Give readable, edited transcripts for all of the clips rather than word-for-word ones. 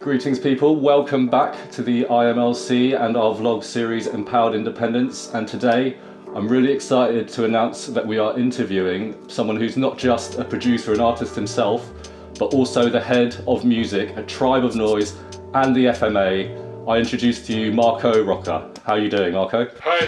Greetings people, welcome back to the IMLC and our vlog series Empowered Independence, and today I'm really excited to announce that we are interviewing someone who's not just a producer and artist himself, but also the head of music at Tribe of Noise and the FMA. I introduce to you MARKO ROCA. How are you doing, MARKO? Hi,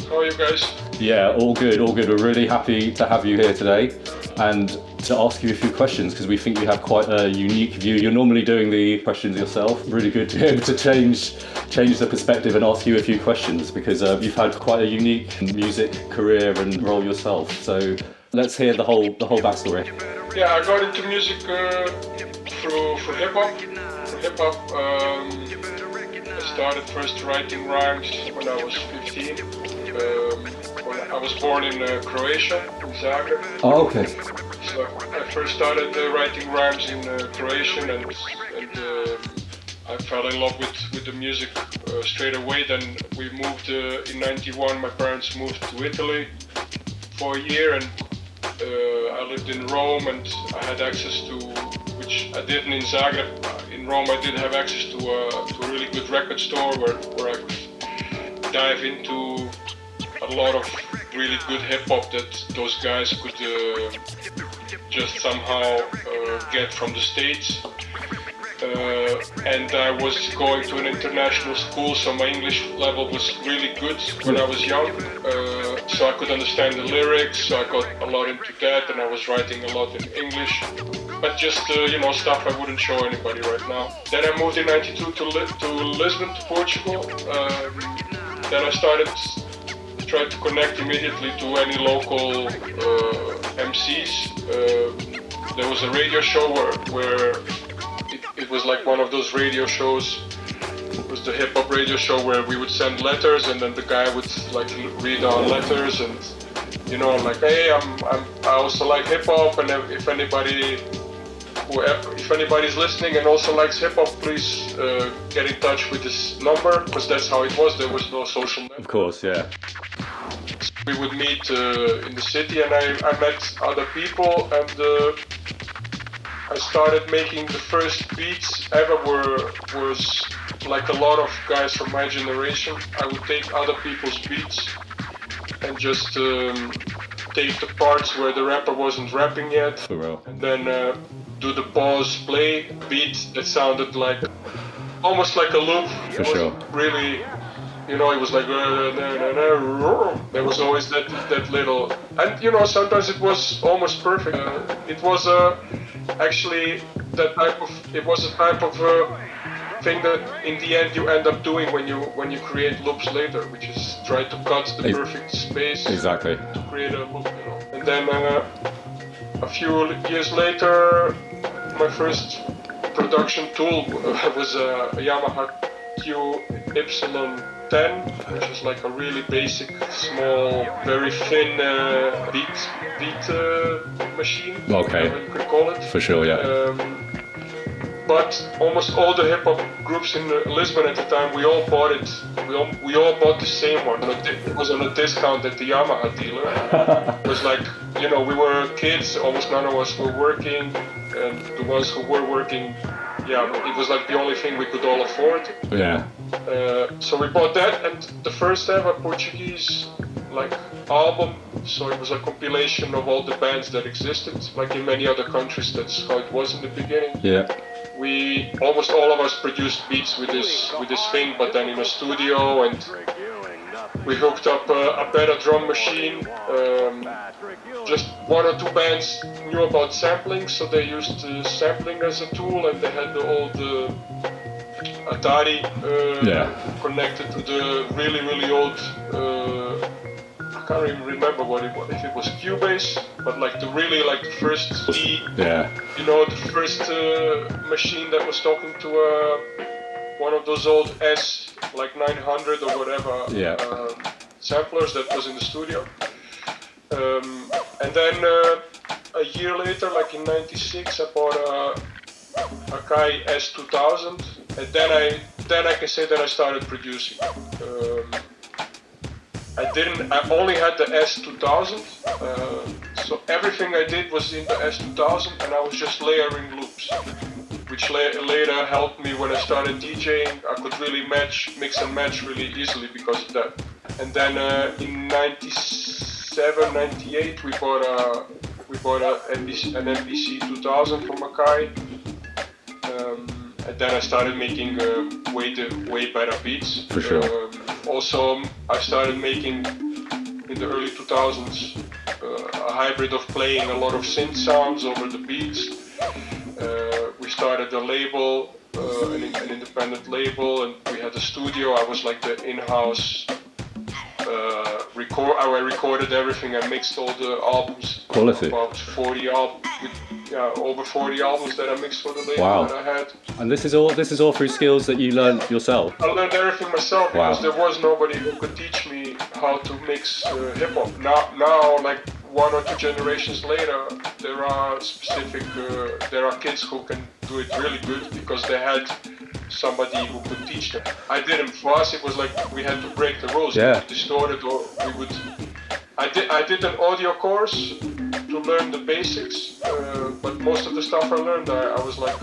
how are you guys? Yeah, all good, all good. We're really happy to have you here today and to ask you a few questions because we think you have quite a unique view. You're normally doing the questions yourself. Really good to be able to change the perspective and ask you a few questions because you've had quite a unique music career and role yourself. So let's hear the whole backstory. Yeah, I got into music through hip hop. I started first writing rhymes when I was 15. I was born in Croatia, in Zagreb. Oh, okay. So I first started writing rhymes in Croatian and I fell in love with the music straight away. Then we moved in '91, my parents moved to Italy for a year and I lived in Rome and I had access to, which I didn't in Zagreb. In Rome I did have access to a really good record store where I could dive into a lot of really good hip-hop that those guys could just somehow get from the States. And I was going to an international school, so my English level was really good when I was young. So I could understand the lyrics, so I got a lot into that, and I was writing a lot in English. But just, stuff I wouldn't show anybody right now. Then I moved in '92 to Lisbon, to Portugal. Then I tried to connect immediately to any local MCs. There was a radio show where it was like one of those radio shows. It was the hip hop radio show where we would send letters and then the guy would like read our letters and like, hey, I also like hip hop, and if anybody's listening and also likes hip hop, please get in touch with this number, because that's how it was. There was no social network. Of course, yeah. We would meet in the city, and I met other people, and I started making the first beats ever. Was like a lot of guys from my generation. I would take other people's beats and just take the parts where the rapper wasn't rapping yet, For real. and then do the pause play beat that sounded like almost like a loop. For sure. Really. It was like there was always that little, and sometimes it was almost perfect. It was actually that type of. It was a type of thing that in the end you end up doing when you create loops later, which is try to cut the perfect space. Exactly. To create a loop, And then a few years later, my first production tool was a Yamaha QY10, which is like a really basic, small, very thin beat machine. Okay. Whatever you could call it. For sure, yeah. But almost all the hip hop groups in Lisbon at the time, we all bought it. We all bought the same one. It was on a discount at the Yamaha dealer. It was like, we were kids. Almost none of us were working, and the ones who were working, it was like the only thing we could all afford. Yeah. So we bought that, and the first ever Portuguese album. So it was a compilation of all the bands that existed. Like in many other countries, that's how it was in the beginning. Yeah. We almost all of us produced beats with this thing, but then in a studio, and we hooked up a better drum machine. Just one or two bands knew about sampling, so they used sampling as a tool, and they had the old Atari connected to the really, really old. I can't even remember what it was, if it was Cubase, but the first the first machine that was talking to one of those old S900 or whatever samplers that was in the studio. And then a year later, like in '96, I bought a Akai S2000, and then I can say that I started producing. I only had the S2000, so everything I did was in the S2000, and I was just layering loops, which which later helped me when I started DJing. I could really mix and match really easily because of that. And then in 97, 98, we bought an MPC 2000 from Makai. And then I started making way better beats. For sure. Also, I started making in the early 2000s a hybrid of playing a lot of synth sounds over the beats. We started a label, an independent label, and we had a studio. I was like the in-house I recorded everything. I mixed all the albums. Quality. About 40 albums. Over 40 albums that I mixed for the label Wow. that I had. And this is all through skills that you learned yourself? I learned everything myself Wow. because there was nobody who could teach me how to mix hip hop. Now, like 1 or 2 generations later, there are kids who can do it really good because they had somebody who could teach them. I didn't. For us, it was like we had to break the rules. Yeah. We distorted, or we would. I did an audio course to learn the basics, but most of the stuff I learned, I was like,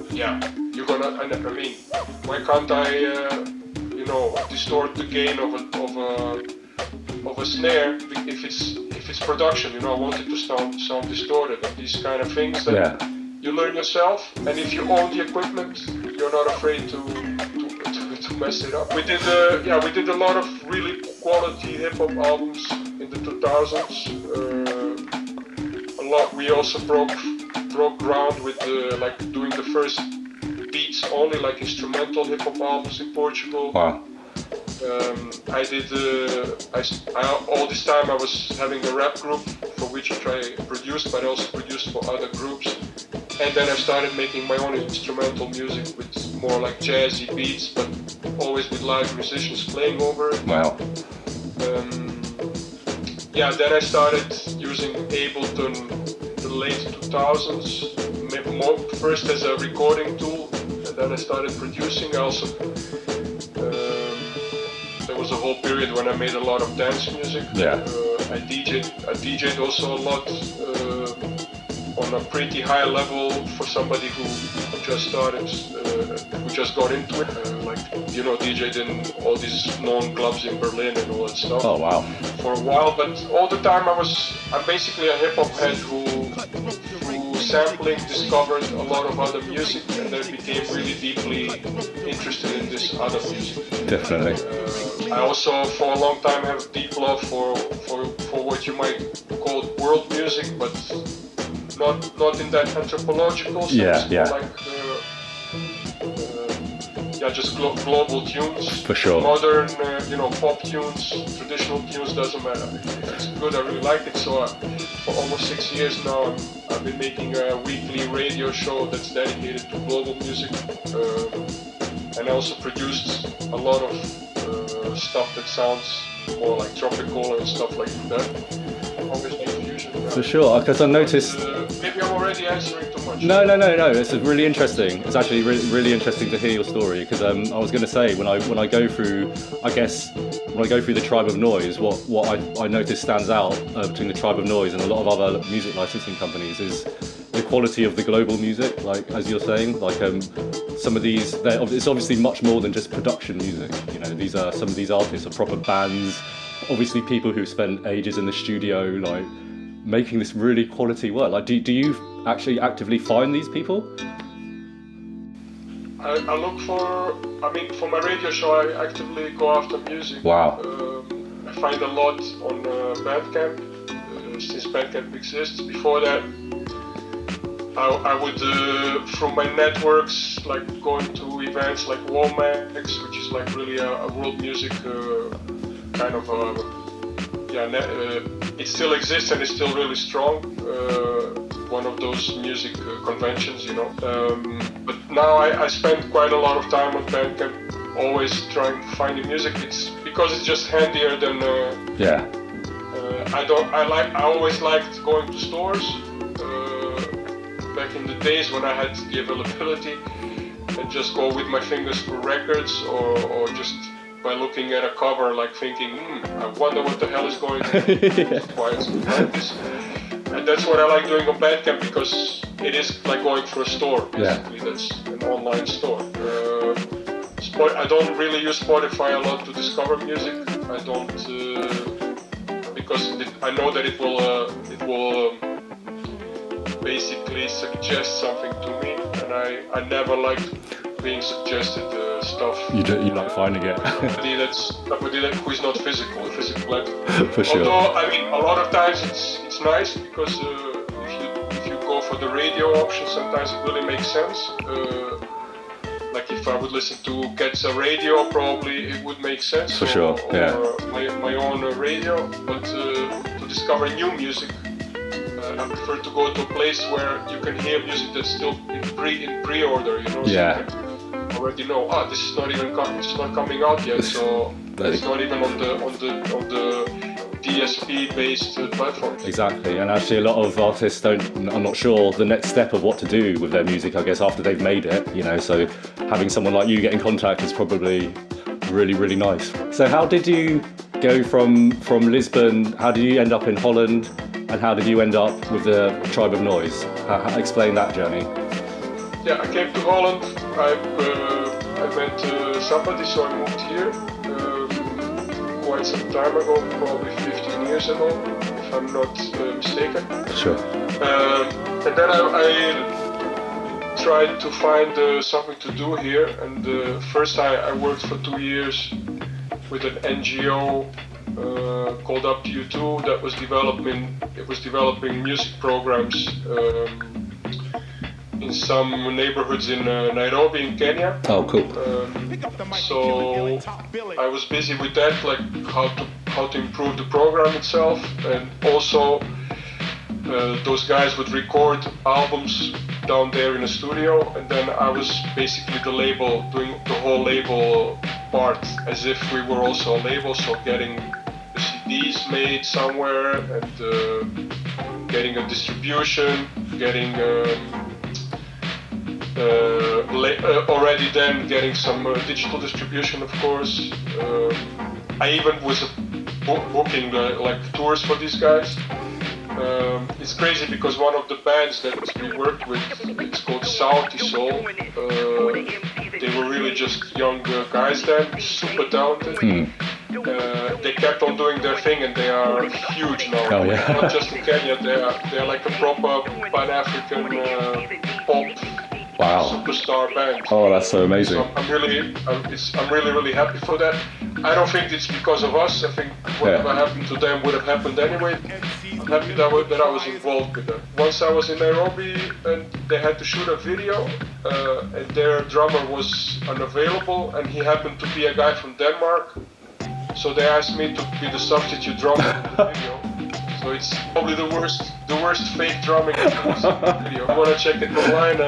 yeah, you're gonna. I mean, why can't I, distort the gain of a snare if it's production? I want it to sound distorted, and these kind of things that you learn yourself. And if you own the equipment, you're not afraid to mess it up. We did a lot of really quality hip hop albums in the 2000s. We also broke ground with doing the first beats only, like instrumental hip hop albums in Portugal. Wow. I did. All this time I was having a rap group for which I produced, but I also produced for other groups. And then I started making my own instrumental music with more like jazzy beats, but always with live musicians playing over it. Wow. Then I started using Ableton the late 2000s, first as a recording tool, and then I started producing. There was a whole period when I made a lot of dance music. Yeah. I DJ'd also a lot on a pretty high level for somebody who just started, who just got into it. DJ'd in all these known clubs in Berlin and all that stuff. Oh wow. For a while, but all the time I'm basically a hip hop head who through sampling discovered a lot of other music and then became really deeply interested in this other music. Definitely. I also for a long time have deep love for what you might call world music, but not in that anthropological sense. Yeah. Like just global tunes. For sure. Modern, pop tunes, traditional tunes, doesn't matter. It's good, I really like it. So for almost 6 years now, I've been making a weekly radio show that's dedicated to global music. And I also produced a lot of stuff that sounds more like tropical and stuff like that. Always new fusion. For sure, because I noticed. Maybe I'm already answering too much. No. It's really interesting. It's actually really interesting to hear your story because I was going to say when I go through, the Tribe of Noise, what I notice stands out between the Tribe of Noise and a lot of other music licensing companies is the quality of the global music. Like as you're saying, like some of these, it's obviously much more than just production music. Some of these artists are proper bands. Obviously, people who spend ages in the studio, like making this really quality work. Like, do you actually actively find these people? I look for my radio show, I actively go after music. Wow. I find a lot on Bandcamp, since Bandcamp exists. Before that, I would, through my networks, like going to events like Womax, which is like really a world music kind of it still exists and it's still really strong. One of those music conventions, But now I spend quite a lot of time on Bandcamp, always trying to find the music. It's because it's just handier than. I always liked going to stores back in the days when I had the availability and just go with my fingers through records or just by looking at a cover, like thinking, I wonder what the hell is going on. Why it's like this. And that's what I like doing on Bandcamp because it is like going for a store, basically. That's an online store. I don't really use Spotify a lot to discover music. I don't, because I know that it will basically suggest something to me, and I never like being suggested stuff. You like finding it. somebody who is not physical like. For sure. Although, I mean, a lot of times it's nice because if you go for the radio option, sometimes it really makes sense. Like if I would listen to Getza Radio, probably it would make sense. For sure, yeah. Or my own radio, but to discover new music, I prefer to go to a place where you can hear music that's still in pre-order, you know. Yeah. So you already know, this is not even coming out yet, so it's not even on the DSP-based platform. Exactly, and actually a lot of artists are not sure the next step of what to do with their music, I guess, after they've made it, you know, so having someone like you get in contact is probably really, really nice. So how did you go from Lisbon, how did you end up in Holland, and how did you end up with the Tribe of Noise? Explain that journey. Yeah, I came to Holland, I met somebody, so I moved here. Quite some time ago, probably 15 years ago, if I'm not mistaken. Sure. And then I tried to find something to do here, and first I worked for 2 years with an NGO called Up to You 2 that was developing music programs in some neighborhoods in Nairobi in Kenya. Oh, cool. So I was busy with that, like how to improve the program itself, and also those guys would record albums down there in a studio, and then I was basically the label, doing the whole label part, as if we were also a label, so getting the CDs made somewhere, and getting a distribution, getting already then getting some digital distribution, of course. I even was booking like tours for these guys. It's crazy because one of the bands that we worked with, it's called Salty Soul. They were really just young guys then, super talented. They kept on doing their thing, and they are huge now. Oh, yeah. Not just in Kenya, they're like a proper Pan-African pop superstar band. Oh, that's so amazing. So I'm really happy for that. I don't think it's because of us. I think whatever happened to them would have happened anyway. I'm happy that I was involved with them. Once I was in Nairobi, and they had to shoot a video, and their drummer was unavailable, and he happened to be a guy from Denmark. So they asked me to be the substitute drummer in the video. So it's probably the worst fake drumming in the video. If you want to check it online,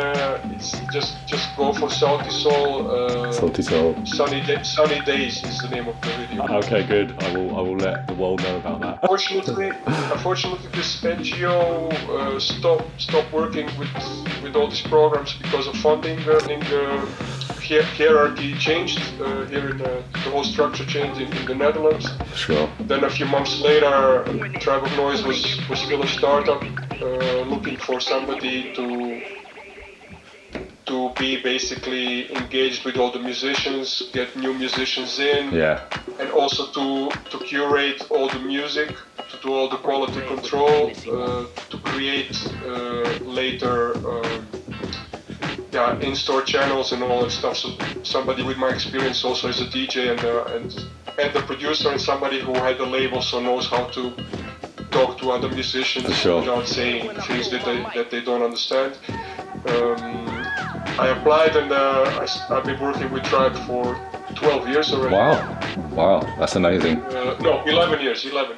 it's just go for Salty Soul. Salty Soul. Sunny Days is the name of the video. Okay, good. I will let the world know about that. Unfortunately, this NGO stopped working with all these programs because of funding. Hierarchy changed here in the whole structure changed in the Netherlands. Sure. Then a few months later, Tribe of Noise was still a startup, looking for somebody to be basically engaged with all the musicians, get new musicians in, and also to curate all the music, to do all the quality control, to create later in-store channels and all that stuff. So somebody with my experience also as a DJ and the producer, and somebody who had a label, so knows how to talk to other musicians without saying things that they don't understand. I applied, and I've been working with Tribe for 12 years already. Wow, that's amazing. No, 11 years, sorry.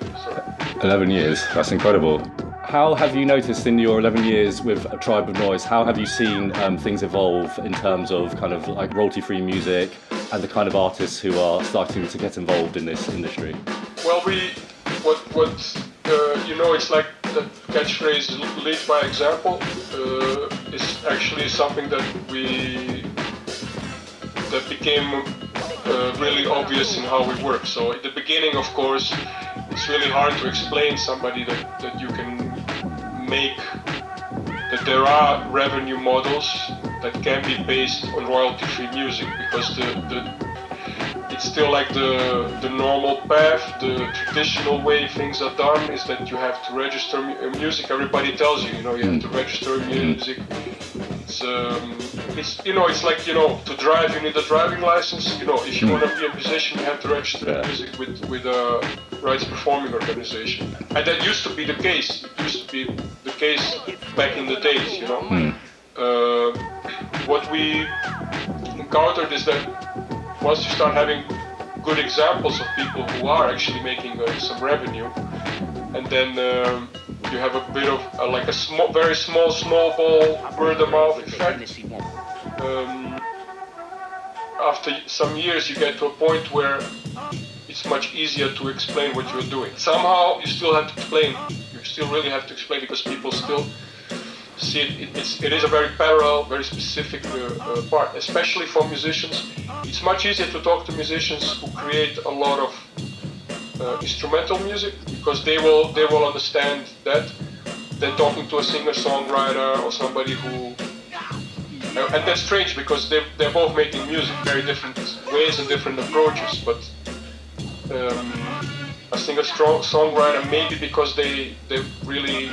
11 years, that's incredible. How have you noticed in your 11 years with a Tribe of Noise, how have you seen things evolve in terms of kind of like royalty-free music and the kind of artists who are starting to get involved in this industry? Well, it's like the catchphrase "lead by example" is actually something that became really obvious in how we work. So at the beginning, of course, it's really hard to explain somebody that you can make that there are revenue models that can be based on royalty-free music, because it's still like the normal path, the traditional way things are done is that you have to register music. Everybody tells you, you have to register music. It's like, to drive you need a driving license. If you want to be a musician, you have to register music with a rights performing organization. And that used to be the case. It used to be the case back in the days, What we encountered is that once you start having good examples of people who are actually making some revenue, and then you have a bit of like a very small snowball word-of-mouth effect. After some years, you get to a point where it's much easier to explain what you're doing. Somehow, you still have to explain. You still really have to explain, because people still see it. It is a very parallel, very specific part, especially for musicians. It's much easier to talk to musicians who create a lot of instrumental music, because they will understand that, than talking to a singer-songwriter or somebody who. And that's strange, because they're both making music, very different ways and different approaches. But a singer-songwriter, maybe because they really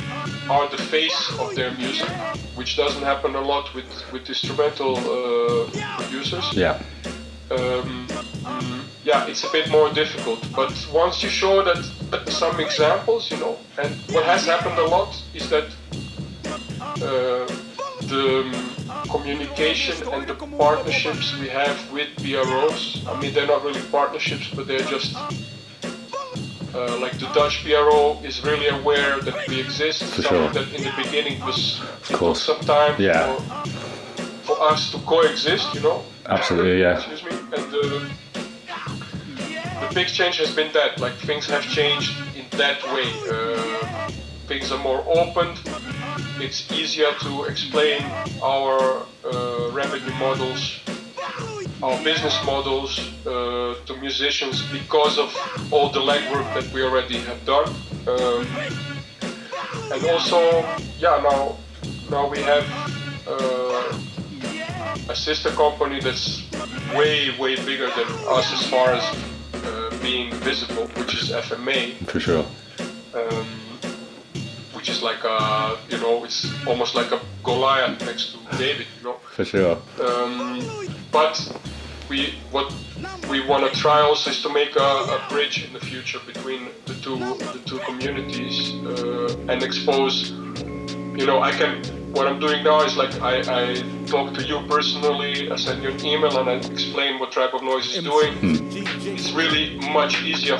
are the face of their music, which doesn't happen a lot with instrumental producers. Yeah. It's a bit more difficult. But once you show that some examples, and what has happened a lot is that the communication and the partnerships we have with PROs, I mean, they're not really partnerships, but they're just like the Dutch PRO is really aware that we exist. Something that in the beginning took some time for us to coexist, Absolutely, yeah. Excuse me. And the big change has been that, like, things have changed in that way. Things are more open. It's easier to explain our revenue models, our business models to musicians, because of all the legwork that we already have done. And also, now we have a sister company that's way bigger than us as far as being visible, which is FMA. For sure. Which is like it's almost like a Goliath next to David, For sure. But what we want to try also is to make a bridge in the future between the two communities and expose. What I'm doing now is like I talk to you personally, I send you an email and I explain what Tribe of Noise is doing. It's really much easier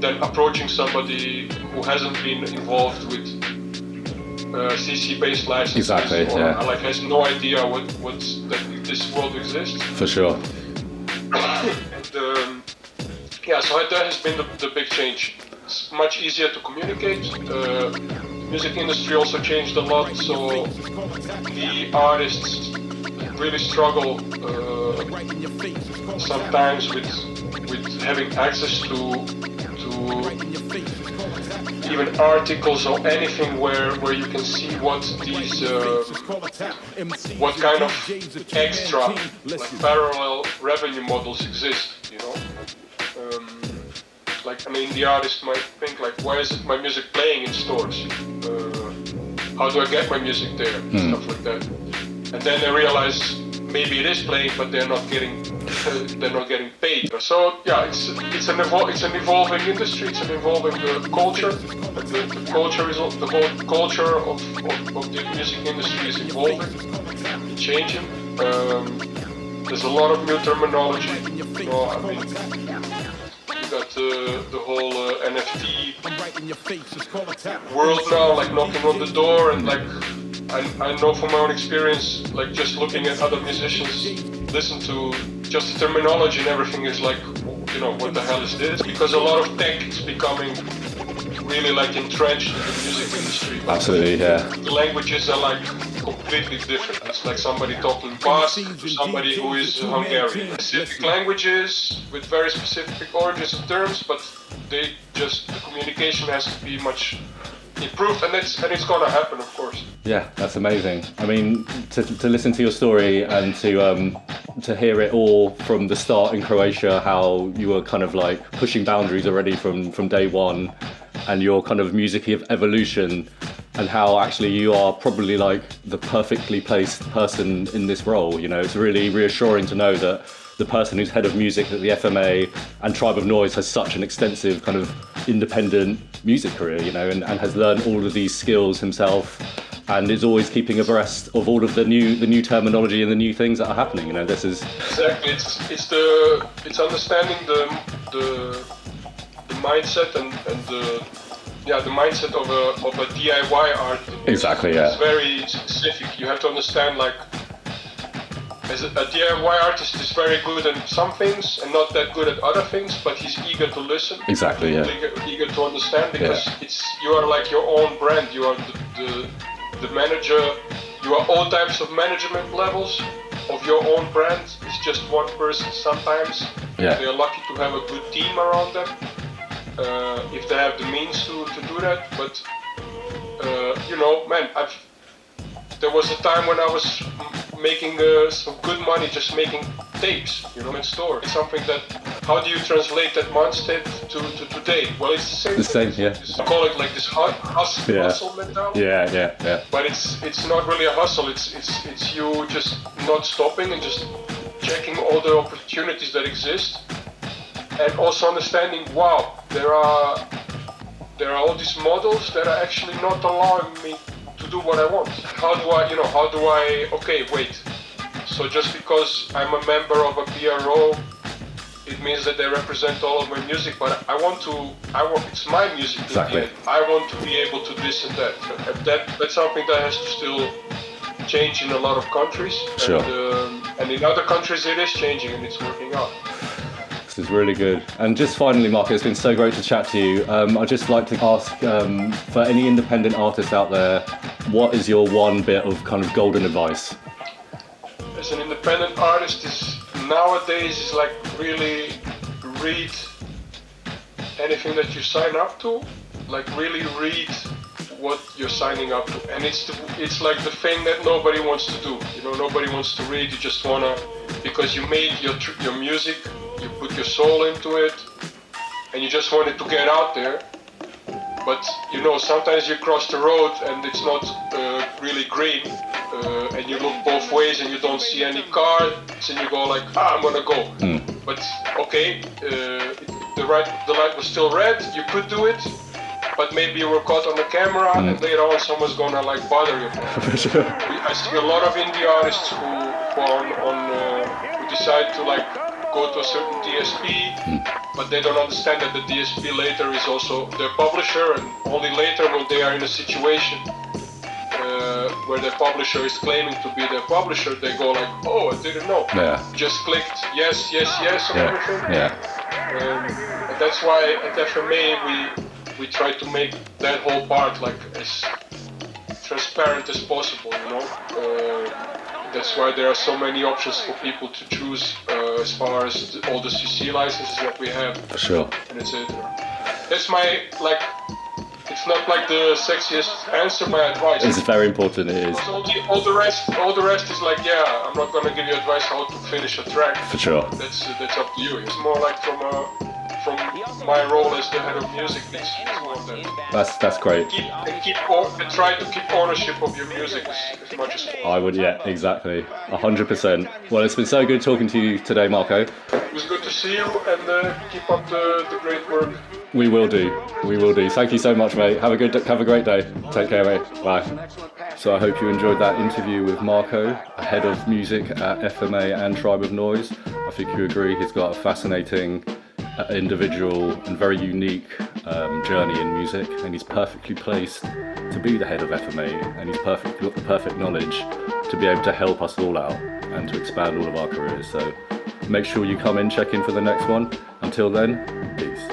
than approaching somebody who hasn't been involved with CC-based licenses, or has no idea that this world exists. For sure. And so that has been the big change. It's much easier to communicate. The music industry also changed a lot, so the artists really struggle sometimes with having access to even articles or anything where you can see what these what kind of extra, like, parallel revenue models exist. The artist might think, like, why isn't my music playing in stores? How do I get my music there? Stuff like that. And then they realize maybe it is playing, but they're not getting paid. So it's an evolving industry. It's an evolving culture. The culture is the whole culture of the music industry is evolving, changing. There's a lot of new terminology. You got the whole NFT world now, like, knocking on the door, and like I know from my own experience, like, just looking at other musicians, listen to just the terminology and everything is like, what the hell is this? Because a lot of tech is becoming really, like, entrenched in the music industry. Absolutely, yeah. The languages are like completely different. It's like somebody talking Basque to somebody who is Hungarian. Specific languages with very specific origins and terms, but the communication has to be much improve, and it's gonna happen, of course. Yeah, that's amazing. I mean, to listen to your story and to hear it all from the start in Croatia, how you were kind of like pushing boundaries already from day one, and your kind of music evolution, and how actually you are probably like the perfectly placed person in this role. You know, it's really reassuring to know that the person who's head of music at the FMA and Tribe of Noise has such an extensive kind of independent music career, you know, and has learned all of these skills himself, and is always keeping abreast of all of the new terminology and the new things that are happening. You know, this is exactly it's understanding the mindset and the mindset of a DIY art. exactly, yeah. It's very specific. You have to understand, like, as a DIY artist is very good at some things and not that good at other things, but he's eager to listen. Exactly, yeah. Eager to understand, because you are like your own brand. You are the manager. You are all types of management levels of your own brand. It's just one person sometimes. Yeah. They are lucky to have a good team around them, if they have the means to do that. But you know, man, there was a time when I was making some good money just making tapes, you know, in store. It's something that, how do you translate that mindset to today? Well, it's the same. The same, thing. yeah. I call it like this hustle mentality. Yeah. But it's not really a hustle. It's you just not stopping and just checking all the opportunities that exist, and also understanding, wow, there are all these models that are actually not allowing me to do what I want. How do I, okay, wait. So just because I'm a member of a PRO, it means that they represent all of my music, but it's my music. Exactly. I want to be able to this and that. That's something that has to still change in a lot of countries. Sure. And in other countries it is changing and it's working out. This is really good. And just finally, Marko, it's been so great to chat to you. I'd just like to ask, for any independent artists out there, what is your one bit of kind of golden advice? As an independent artist, nowadays is like really read anything that you sign up to. Like really read what you're signing up to, and it's like the thing that nobody wants to do. You know, nobody wants to read. You just wanna, because you made your music. You put your soul into it, and you just want it to get out there. But you know, sometimes you cross the road and it's not really green, and you look both ways and you don't see any cars, and you go like, I'm gonna go. But okay, the light was still red. You could do it, but maybe you were caught on the camera, and later on someone's gonna like bother you. I see a lot of indie artists who decide to like go to a certain DSP, but they don't understand that the DSP later is also their publisher, and only later when they are in a situation where their publisher is claiming to be their publisher, they go like, oh, I didn't know. Yeah. Just clicked yes on everything. Yeah. And that's why at FMA we try to make that whole part like as transparent as possible, you know. That's why there are so many options for people to choose as far as all the CC licenses that we have. For sure. And etc. That's my, like, it's not like the sexiest answer, my advice. It's very important, it is. All the rest is like, yeah, I'm not gonna give you advice how to finish a track. For sure. That's up to you. It's more like from my role as the head of music. It's more of that. That's great. Try to keep ownership of your music as much as possible. I would, yeah, exactly, 100%. Well, it's been so good talking to you today, Marko. It was good to see you, and keep up the great work. We will do. Thank you so much, mate. Have a great day. Take care, mate. Bye. So I hope you enjoyed that interview with Marko, head of music at FMA and Tribe of Noise. I think you agree he's got a fascinating individual and very unique journey in music, and he's perfectly placed to be the head of FMA, and he's got the perfect knowledge to be able to help us all out and to expand all of our careers. So make sure you come in, check in for the next one. Until then, peace.